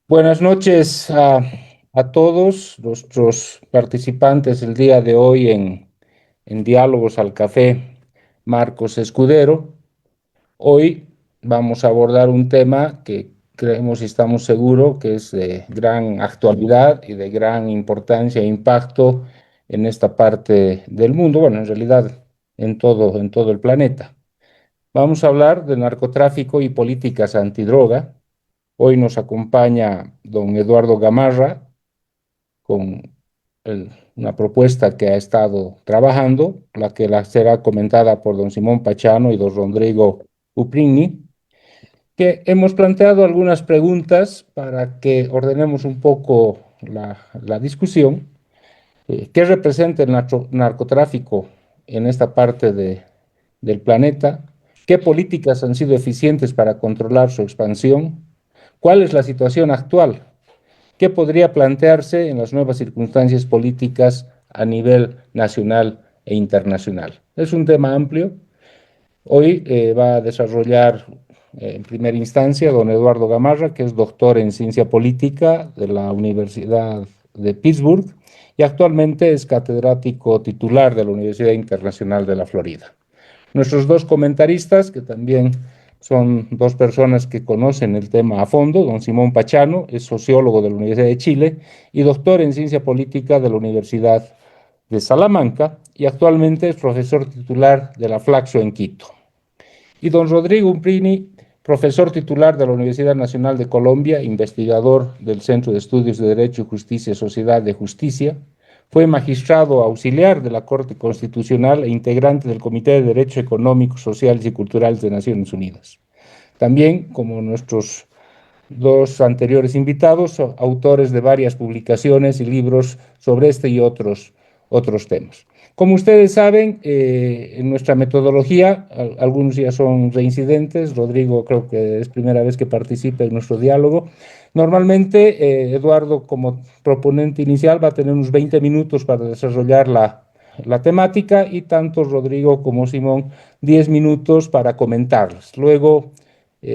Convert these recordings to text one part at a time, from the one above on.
Buenas noches a todos nuestros participantes el día de hoy en Diálogos al Café, Marcos Escudero. Hoy vamos a abordar un tema que creemos y estamos seguros que es de gran actualidad y de gran importancia e impacto en esta parte del mundo, bueno, en realidad en todo el planeta. Vamos a hablar de narcotráfico y políticas antidroga. Hoy nos acompaña don Eduardo Gamarra con una propuesta que ha estado trabajando, la será comentada por don Simón Pachano y don Rodrigo Uprini, que hemos planteado algunas preguntas para que ordenemos un poco la discusión. ¿Qué representa el narcotráfico en esta parte del planeta? ¿Qué políticas han sido eficientes para controlar su expansión? ¿Cuál es la situación actual? ¿Qué podría plantearse en las nuevas circunstancias políticas a nivel nacional e internacional? Es un tema amplio. Hoy va a desarrollar en primera instancia don Eduardo Gamarra, que es doctor en ciencia política de la Universidad de Pittsburgh y actualmente es catedrático titular de la Universidad Internacional de la Florida. Nuestros dos comentaristas, que también son dos personas que conocen el tema a fondo, don Simón Pachano, es sociólogo de la Universidad de Chile y doctor en ciencia política de la Universidad de Salamanca y actualmente es profesor titular de la Flaxo en Quito. Y don Rodrigo Umprini, profesor titular de la Universidad Nacional de Colombia, investigador del Centro de Estudios de Derecho y Justicia, Sociedad de Justicia, fue magistrado auxiliar de la Corte Constitucional e integrante del Comité de Derechos Económicos, Sociales y Culturales de Naciones Unidas. También, como nuestros dos anteriores invitados, autores de varias publicaciones y libros sobre este y otros temas. Como ustedes saben, en nuestra metodología, algunos ya son reincidentes, Rodrigo creo que es primera vez que participa en nuestro diálogo. Normalmente, Eduardo, como proponente inicial, va a tener unos 20 minutos para desarrollar la temática y tanto Rodrigo como Simón 10 minutos para comentarlas. Luego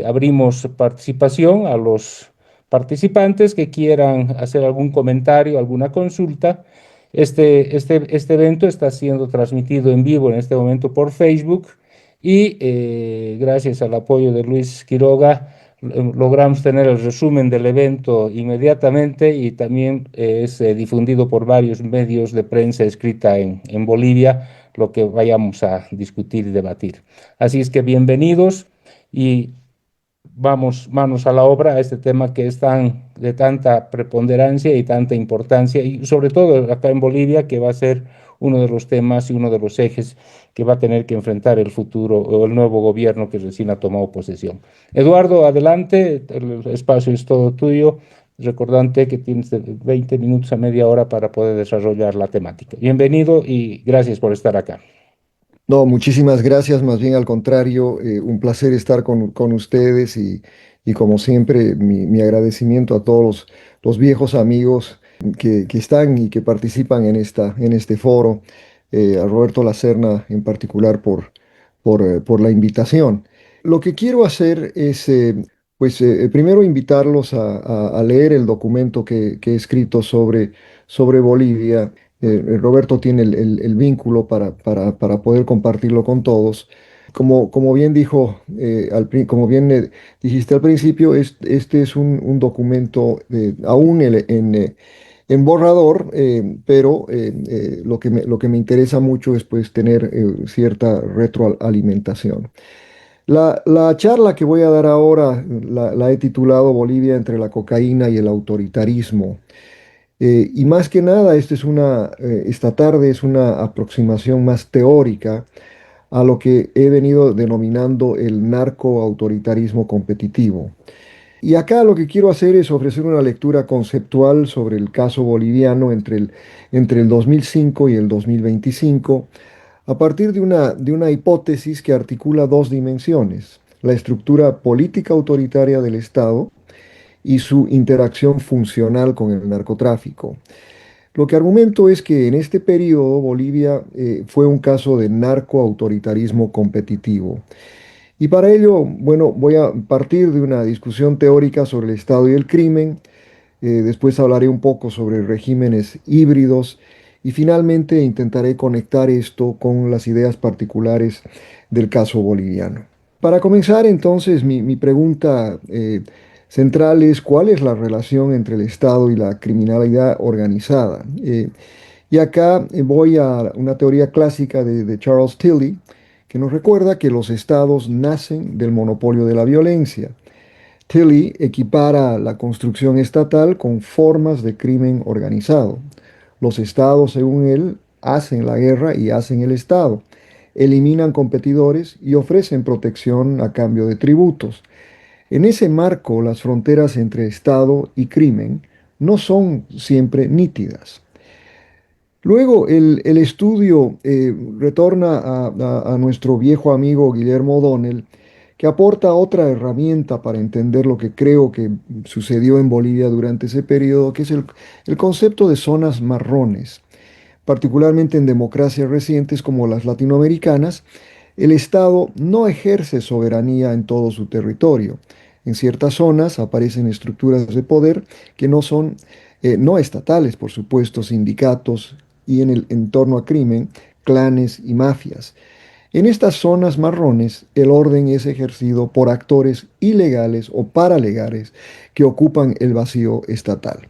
abrimos participación a los participantes que quieran hacer algún comentario, alguna consulta. Este evento está siendo transmitido en vivo en este momento por Facebook y gracias al apoyo de Luis Quiroga logramos tener el resumen del evento inmediatamente y también es difundido por varios medios de prensa escrita en Bolivia, lo que vayamos a discutir y debatir. Así es que bienvenidos y vamos manos a la obra a este tema que es de tanta preponderancia y tanta importancia, y sobre todo acá en Bolivia, que va a ser uno de los temas y uno de los ejes que va a tener que enfrentar el futuro o el nuevo gobierno que recién ha tomado posesión. Eduardo, adelante, el espacio es todo tuyo, recordante que tienes de 20 minutos a media hora para poder desarrollar la temática. Bienvenido y gracias por estar acá. No, muchísimas gracias, más bien al contrario, un placer estar con ustedes y como siempre mi agradecimiento a todos los viejos amigos que están y que participan en este foro, a Roberto Lacerna en particular por la invitación. Lo que quiero hacer es, primero invitarlos a leer el documento que he escrito sobre Bolivia. Roberto tiene el vínculo para poder compartirlo con todos. Como bien dijo, como bien dijiste al principio, este es un documento aún en borrador, pero lo que me interesa mucho es pues, tener cierta retroalimentación. La charla que voy a dar ahora la he titulado Bolivia entre la cocaína y el autoritarismo. Y más que nada, esta tarde es una aproximación más teórica a lo que he venido denominando el narcoautoritarismo competitivo. Y acá lo que quiero hacer es ofrecer una lectura conceptual sobre el caso boliviano entre el 2005 y el 2025, a partir de una hipótesis que articula dos dimensiones: la estructura política autoritaria del Estado y su interacción funcional con el narcotráfico. Lo que argumento es que en este periodo Bolivia fue un caso de narcoautoritarismo competitivo. Y para ello, bueno, voy a partir de una discusión teórica sobre el Estado y el crimen, Después hablaré un poco sobre regímenes híbridos y finalmente intentaré conectar esto con las ideas particulares del caso boliviano. Para comenzar, entonces, mi pregunta central es ¿cuál es la relación entre el Estado y la criminalidad organizada? Y acá voy a una teoría clásica de Charles Tilly, que nos recuerda que los estados nacen del monopolio de la violencia. Tilly equipara la construcción estatal con formas de crimen organizado. Los estados, según él, hacen la guerra y hacen el Estado. Eliminan competidores y ofrecen protección a cambio de tributos. En ese marco, las fronteras entre Estado y crimen no son siempre nítidas. Luego, el estudio retorna a nuestro viejo amigo Guillermo O'Donnell, que aporta otra herramienta para entender lo que creo que sucedió en Bolivia durante ese periodo, que es el concepto de zonas marrones. Particularmente en democracias recientes como las latinoamericanas, el Estado no ejerce soberanía en todo su territorio. En ciertas zonas aparecen estructuras de poder que no son no estatales, por supuesto, sindicatos y en el entorno a crimen, clanes y mafias. En estas zonas marrones, el orden es ejercido por actores ilegales o paralegales que ocupan el vacío estatal.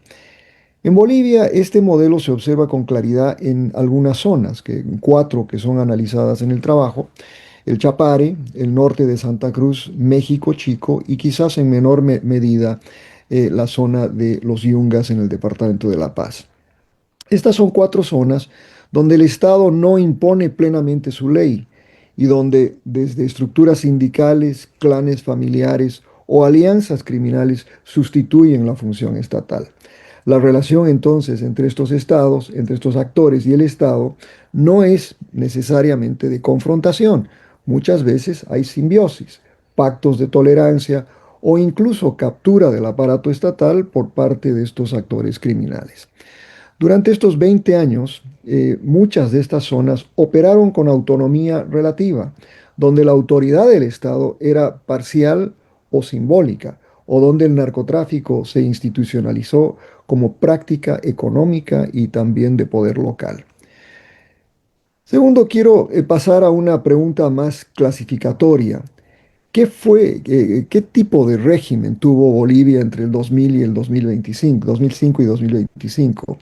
En Bolivia, este modelo se observa con claridad en algunas zonas, cuatro que son analizadas en el trabajo: el Chapare, el norte de Santa Cruz, México Chico y quizás en menor medida la zona de los Yungas en el departamento de La Paz. Estas son cuatro zonas donde el Estado no impone plenamente su ley y donde desde estructuras sindicales, clanes familiares o alianzas criminales sustituyen la función estatal. La relación entonces entre estos estados, entre estos actores y el Estado, no es necesariamente de confrontación. Muchas veces hay simbiosis, pactos de tolerancia o incluso captura del aparato estatal por parte de estos actores criminales. Durante estos 20 años, muchas de estas zonas operaron con autonomía relativa, donde la autoridad del Estado era parcial o simbólica, o donde el narcotráfico se institucionalizó como práctica económica y también de poder local. Segundo, quiero pasar a una pregunta más clasificatoria. ¿Qué tipo de régimen tuvo Bolivia entre el 2000 y el 2025, 2005 y 2025?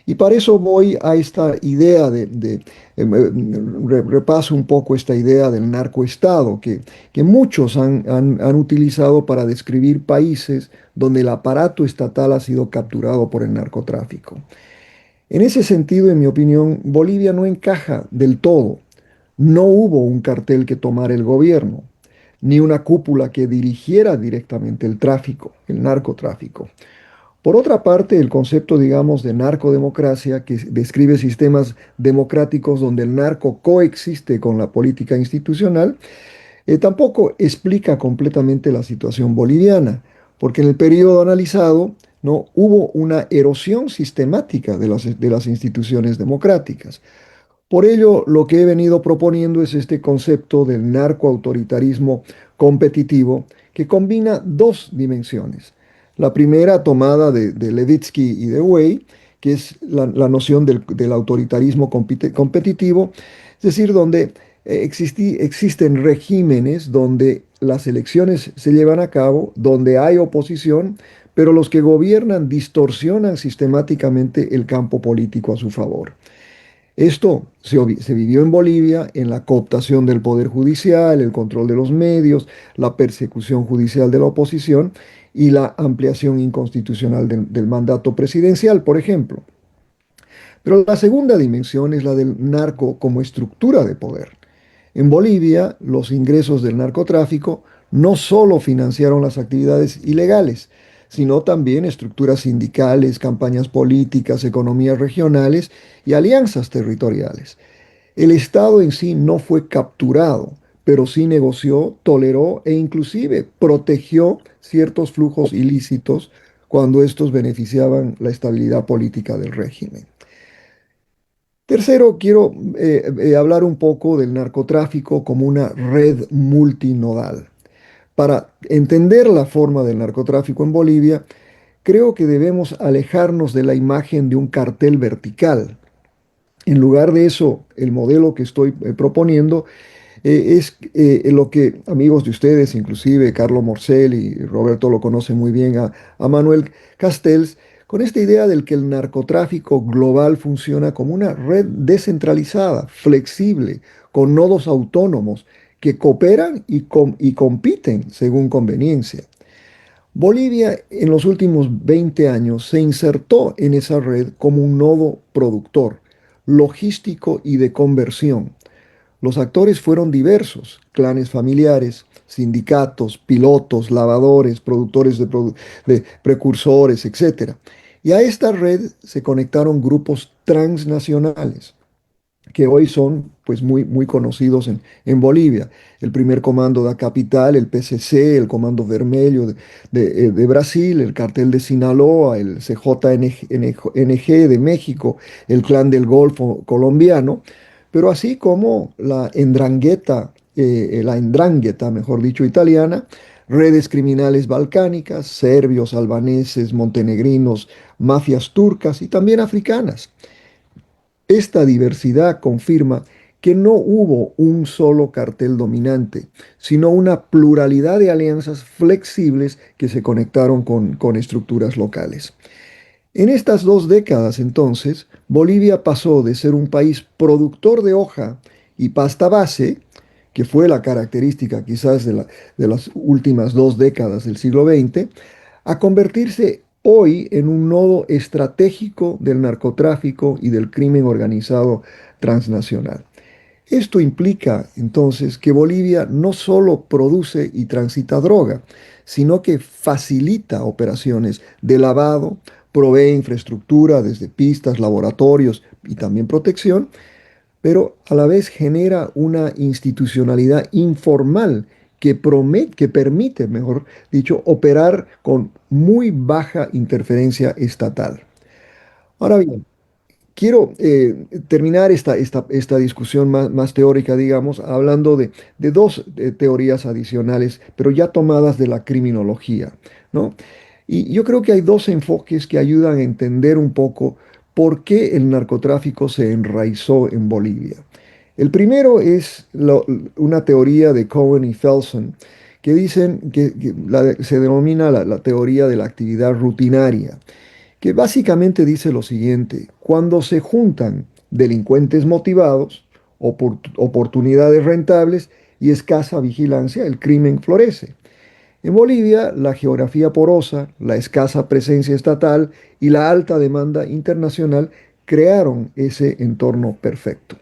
Y para eso voy a esta idea repaso un poco esta idea del narcoestado que muchos han utilizado para describir países donde el aparato estatal ha sido capturado por el narcotráfico. En ese sentido, en mi opinión, Bolivia no encaja del todo. No hubo un cartel que tomara el gobierno, ni una cúpula que dirigiera directamente el tráfico, el narcotráfico. Por otra parte, el concepto, digamos, de narcodemocracia, que describe sistemas democráticos donde el narco coexiste con la política institucional, tampoco explica completamente la situación boliviana, porque en el periodo analizado no hubo una erosión sistemática de las instituciones democráticas. Por ello, lo que he venido proponiendo es este concepto del narcoautoritarismo competitivo que combina dos dimensiones. La primera tomada de Levitsky y de Wey, que es la noción del autoritarismo competitivo, es decir, donde existen regímenes donde las elecciones se llevan a cabo, donde hay oposición, pero los que gobiernan distorsionan sistemáticamente el campo político a su favor. Esto se vivió en Bolivia en la cooptación del poder judicial, el control de los medios, la persecución judicial de la oposición y la ampliación inconstitucional del mandato presidencial, por ejemplo. Pero la segunda dimensión es la del narco como estructura de poder. En Bolivia, los ingresos del narcotráfico no solo financiaron las actividades ilegales, sino también estructuras sindicales, campañas políticas, economías regionales y alianzas territoriales. El Estado en sí no fue capturado, pero sí negoció, toleró e inclusive protegió ciertos flujos ilícitos cuando estos beneficiaban la estabilidad política del régimen. Tercero, quiero hablar un poco del narcotráfico como una red multinodal. Para entender la forma del narcotráfico en Bolivia, creo que debemos alejarnos de la imagen de un cartel vertical. En lugar de eso, el modelo que estoy proponiendo es lo que amigos de ustedes, inclusive Carlo Morcel y Roberto lo conocen muy bien, a Manuel Castells, con esta idea del que el narcotráfico global funciona como una red descentralizada, flexible, con nodos autónomos que cooperan y compiten según conveniencia. Bolivia en los últimos 20 años se insertó en esa red como un nodo productor, logístico y de conversión. Los actores fueron diversos, clanes familiares, sindicatos, pilotos, lavadores, productores de precursores, etc. Y a esta red se conectaron grupos transnacionales que hoy son pues muy conocidos en Bolivia. El primer comando da Capital, el PCC, el Comando Vermelho de Brasil, el Cartel de Sinaloa, el CJNG de México, el Clan del Golfo colombiano, pero así como la Ndrangheta, mejor dicho, italiana, redes criminales balcánicas, serbios, albaneses, montenegrinos, mafias turcas y también africanas. Esta diversidad confirma que no hubo un solo cartel dominante, sino una pluralidad de alianzas flexibles que se conectaron con estructuras locales. En estas 2 décadas, entonces, Bolivia pasó de ser un país productor de hoja y pasta base, que fue la característica quizás de las últimas 2 décadas del siglo XX, a convertirse hoy en un nodo estratégico del narcotráfico y del crimen organizado transnacional. Esto implica entonces que Bolivia no solo produce y transita droga, sino que facilita operaciones de lavado, provee infraestructura desde pistas, laboratorios y también protección, pero a la vez genera una institucionalidad informal que permite, mejor dicho, operar con muy baja interferencia estatal. Ahora bien, quiero terminar esta discusión más teórica, digamos, hablando de dos teorías adicionales, pero ya tomadas de la criminología, ¿no? Y yo creo que hay dos enfoques que ayudan a entender un poco por qué el narcotráfico se enraizó en Bolivia. El primero es una teoría de Cohen y Felsen, que dicen se denomina la teoría de la actividad rutinaria, que básicamente dice lo siguiente: cuando se juntan delincuentes motivados, oportunidades rentables y escasa vigilancia, el crimen florece. En Bolivia, la geografía porosa, la escasa presencia estatal y la alta demanda internacional crearon ese entorno perfecto.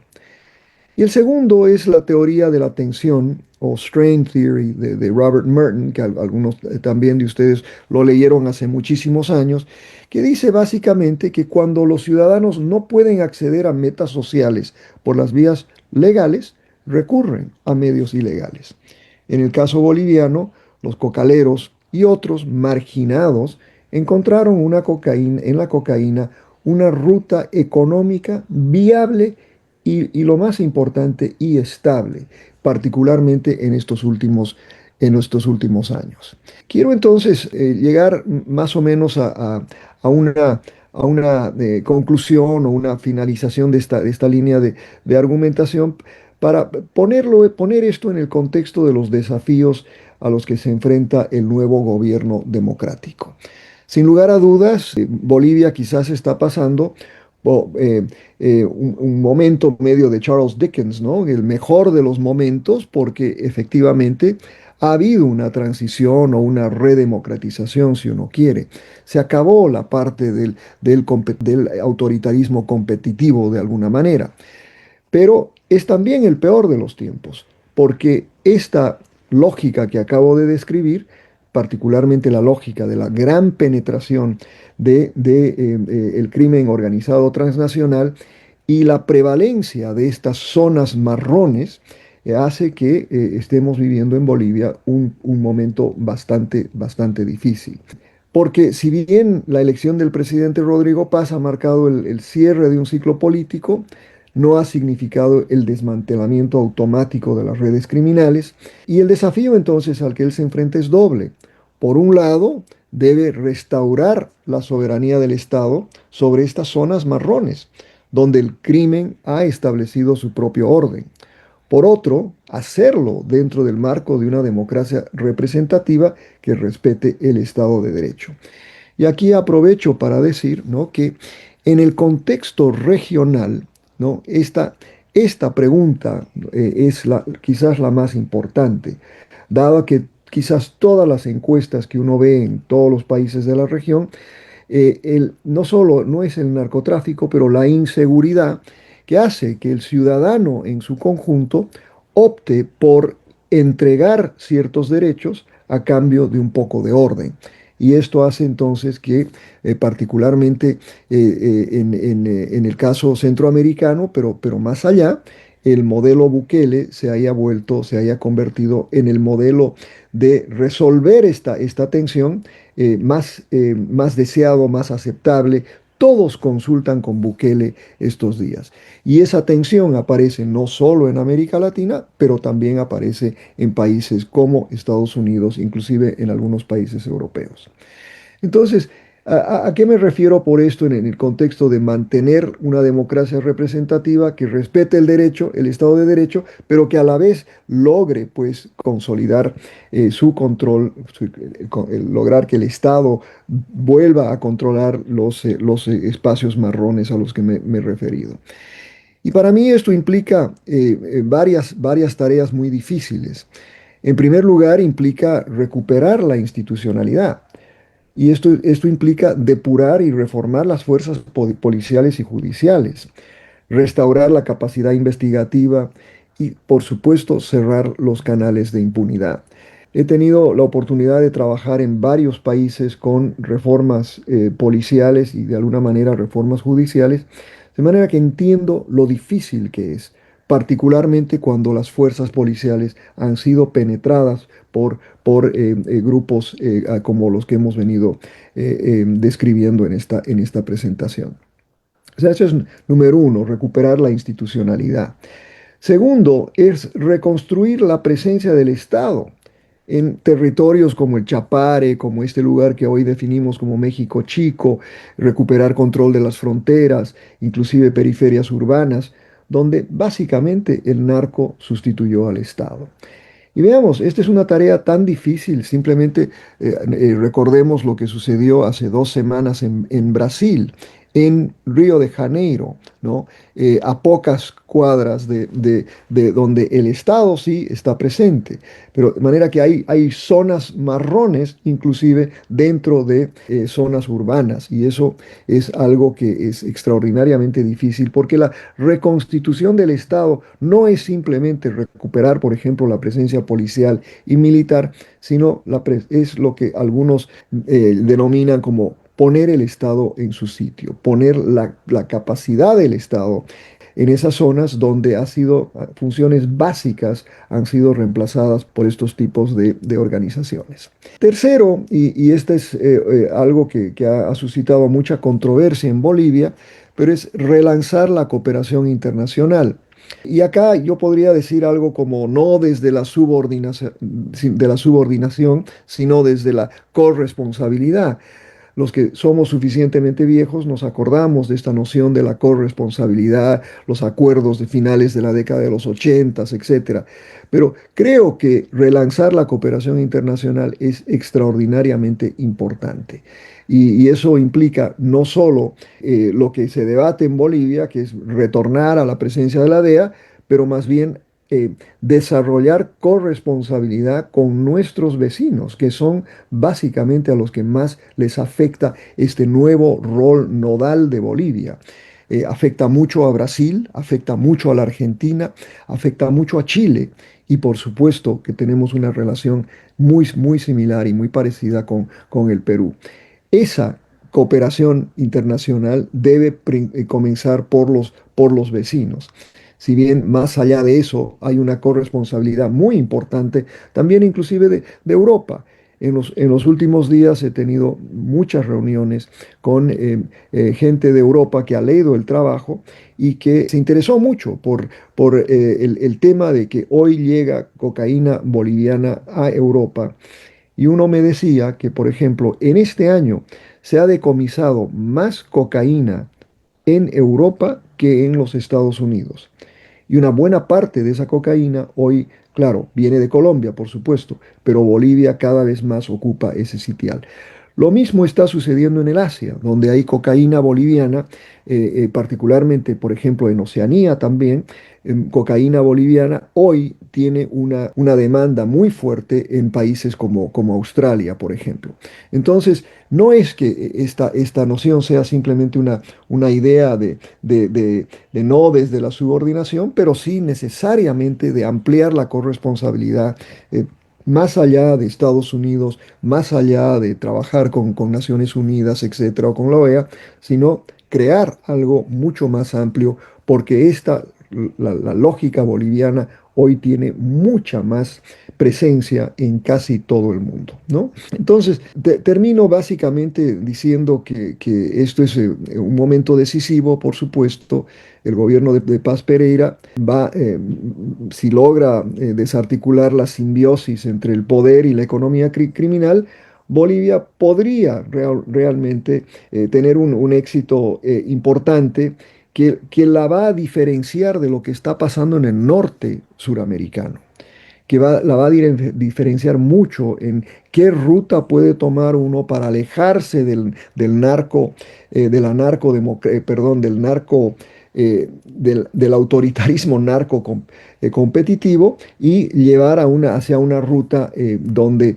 Y el segundo es la teoría de la tensión o strain theory de Robert Merton, que algunos también de ustedes lo leyeron hace muchísimos años, que dice básicamente que cuando los ciudadanos no pueden acceder a metas sociales por las vías legales, recurren a medios ilegales. En el caso boliviano, los cocaleros y otros marginados encontraron en la cocaína una ruta económica viable y lo más importante, y estable, particularmente en estos últimos años. Quiero entonces llegar más o menos a una conclusión o una finalización de esta línea de argumentación para poner esto en el contexto de los desafíos a los que se enfrenta el nuevo gobierno democrático. Sin lugar a dudas, Bolivia quizás está pasando un momento medio de Charles Dickens, ¿no? El mejor de los momentos, porque efectivamente ha habido una transición o una redemocratización, si uno quiere. Se acabó la parte del autoritarismo competitivo de alguna manera. Pero es también el peor de los tiempos, porque esta lógica que acabo de describir, particularmente la lógica de la gran penetración el crimen organizado transnacional y la prevalencia de estas zonas marrones, hace que estemos viviendo en Bolivia un momento bastante difícil. Porque si bien la elección del presidente Rodrigo Paz ha marcado el cierre de un ciclo político, no ha significado el desmantelamiento automático de las redes criminales, y el desafío entonces al que él se enfrenta es doble. Por un lado, debe restaurar la soberanía del Estado sobre estas zonas marrones, donde el crimen ha establecido su propio orden. Por otro, hacerlo dentro del marco de una democracia representativa que respete el Estado de Derecho. Y aquí aprovecho para decir, ¿no?, que en el contexto regional, ¿no?, esta pregunta es quizás la más importante, dado que quizás todas las encuestas que uno ve en todos los países de la región no solo no es el narcotráfico, pero la inseguridad que hace que el ciudadano en su conjunto opte por entregar ciertos derechos a cambio de un poco de orden. Y esto hace entonces que, particularmente en el caso centroamericano, pero más allá, el modelo Bukele se haya convertido en el modelo de resolver esta tensión más deseado, más aceptable. Todos consultan con Bukele estos días. Y esa tensión aparece no solo en América Latina, pero también aparece en países como Estados Unidos, inclusive en algunos países europeos. Entonces, ¿a qué me refiero por esto en el contexto de mantener una democracia representativa que respete el derecho, el Estado de Derecho, pero que a la vez logre, pues, consolidar su control, lograr que el Estado vuelva a controlar los espacios marrones a los que me he referido? Y para mí esto implica varias tareas muy difíciles. En primer lugar, implica recuperar la institucionalidad. Y esto implica depurar y reformar las fuerzas policiales y judiciales, restaurar la capacidad investigativa y, por supuesto, cerrar los canales de impunidad. He tenido la oportunidad de trabajar en varios países con reformas policiales y de alguna manera reformas judiciales, de manera que entiendo lo difícil que es, particularmente cuando las fuerzas policiales han sido penetradas por grupos como los que hemos venido describiendo en esta presentación. O sea, eso es número uno, recuperar la institucionalidad. Segundo, es reconstruir la presencia del Estado en territorios como el Chapare, como este lugar que hoy definimos como México Chico, recuperar control de las fronteras, inclusive periferias urbanas, donde básicamente el narco sustituyó al Estado. Y veamos, esta es una tarea tan difícil, simplemente recordemos lo que sucedió hace 2 semanas en Brasil, en Río de Janeiro, ¿no? A pocas cuadras de donde el Estado sí está presente, pero de manera que hay zonas marrones inclusive dentro de zonas urbanas, y eso es algo que es extraordinariamente difícil porque la reconstitución del Estado no es simplemente recuperar, por ejemplo, la presencia policial y militar, sino es lo que algunos denominan como poner el Estado en su sitio, poner la capacidad del Estado en esas zonas donde funciones básicas han sido reemplazadas por estos tipos de organizaciones. Tercero, y este es algo que ha suscitado mucha controversia en Bolivia, pero es relanzar la cooperación internacional. Y acá yo podría decir algo como no desde la subordinación, sino desde la corresponsabilidad. Los que somos suficientemente viejos nos acordamos de esta noción de la corresponsabilidad, los acuerdos de finales de la década de los 80, etcétera. Pero creo que relanzar la cooperación internacional es extraordinariamente importante. Y eso implica no solo lo que se debate en Bolivia, que es retornar a la presencia de la DEA, pero más bien desarrollar corresponsabilidad con nuestros vecinos, que son básicamente a los que más les afecta este nuevo rol nodal de Bolivia. Afecta mucho a Brasil, afecta mucho a la Argentina, afecta mucho a Chile y por supuesto que tenemos una relación muy similar y muy parecida con el Perú. Esa cooperación internacional debe comenzar por los vecinos. Si bien más allá de eso hay una corresponsabilidad muy importante, también inclusive de Europa. En los últimos días he tenido muchas reuniones con gente de Europa que ha leído el trabajo y que se interesó mucho por el tema de que hoy llega cocaína boliviana a Europa y uno me decía que, por ejemplo, en este año se ha decomisado más cocaína en Europa que en los Estados Unidos. Y una buena parte de esa cocaína hoy, claro, viene de Colombia, por supuesto, pero Bolivia cada vez más ocupa ese sitial. Lo mismo está sucediendo en el Asia, donde hay cocaína boliviana, particularmente, por ejemplo, en Oceanía también. Cocaína boliviana hoy tiene una demanda muy fuerte en países como Australia, por ejemplo. Entonces, no es que esta noción sea simplemente una idea de no desde la subordinación, pero sí necesariamente de ampliar la corresponsabilidad más allá de Estados Unidos, más allá de trabajar con Naciones Unidas, etcétera, o con la OEA, sino crear algo mucho más amplio, porque la lógica boliviana hoy tiene mucha más presencia en casi todo el mundo, ¿no? Entonces, termino básicamente diciendo que esto es un momento decisivo, por supuesto. El gobierno de Paz Pereira va, si logra desarticular la simbiosis entre el poder y la economía criminal, Bolivia podría realmente tener un éxito importante que la va a diferenciar de lo que está pasando en el norte suramericano, la va a diferenciar mucho en qué ruta puede tomar uno para alejarse del narco, de la perdón, del narco, del autoritarismo competitivo y llevar hacia una ruta donde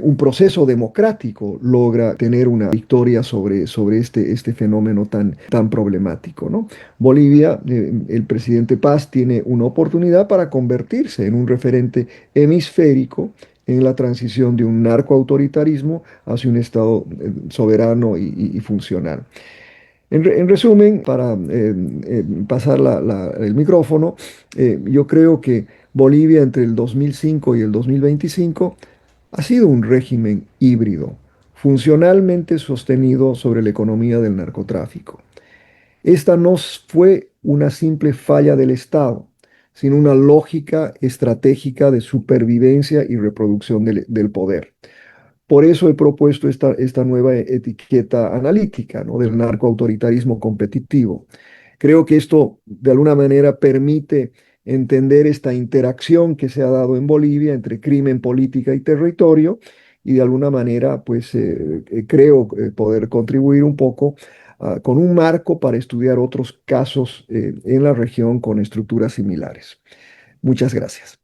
un proceso democrático logra tener una victoria sobre este fenómeno tan problemático, ¿no? Bolivia, el presidente Paz tiene una oportunidad para convertirse en un referente hemisférico en la transición de un narcoautoritarismo hacia un Estado soberano y funcional. En resumen, para pasar el micrófono, yo creo que Bolivia entre el 2005 y el 2025 ha sido un régimen híbrido, funcionalmente sostenido sobre la economía del narcotráfico. Esta no fue una simple falla del Estado, sino una lógica estratégica de supervivencia y reproducción del poder. Por eso he propuesto esta nueva etiqueta analítica, ¿no? Del narcoautoritarismo competitivo. Creo que esto de alguna manera permite entender esta interacción que se ha dado en Bolivia entre crimen, política y territorio y de alguna manera pues creo poder contribuir un poco con un marco para estudiar otros casos en la región con estructuras similares. Muchas gracias.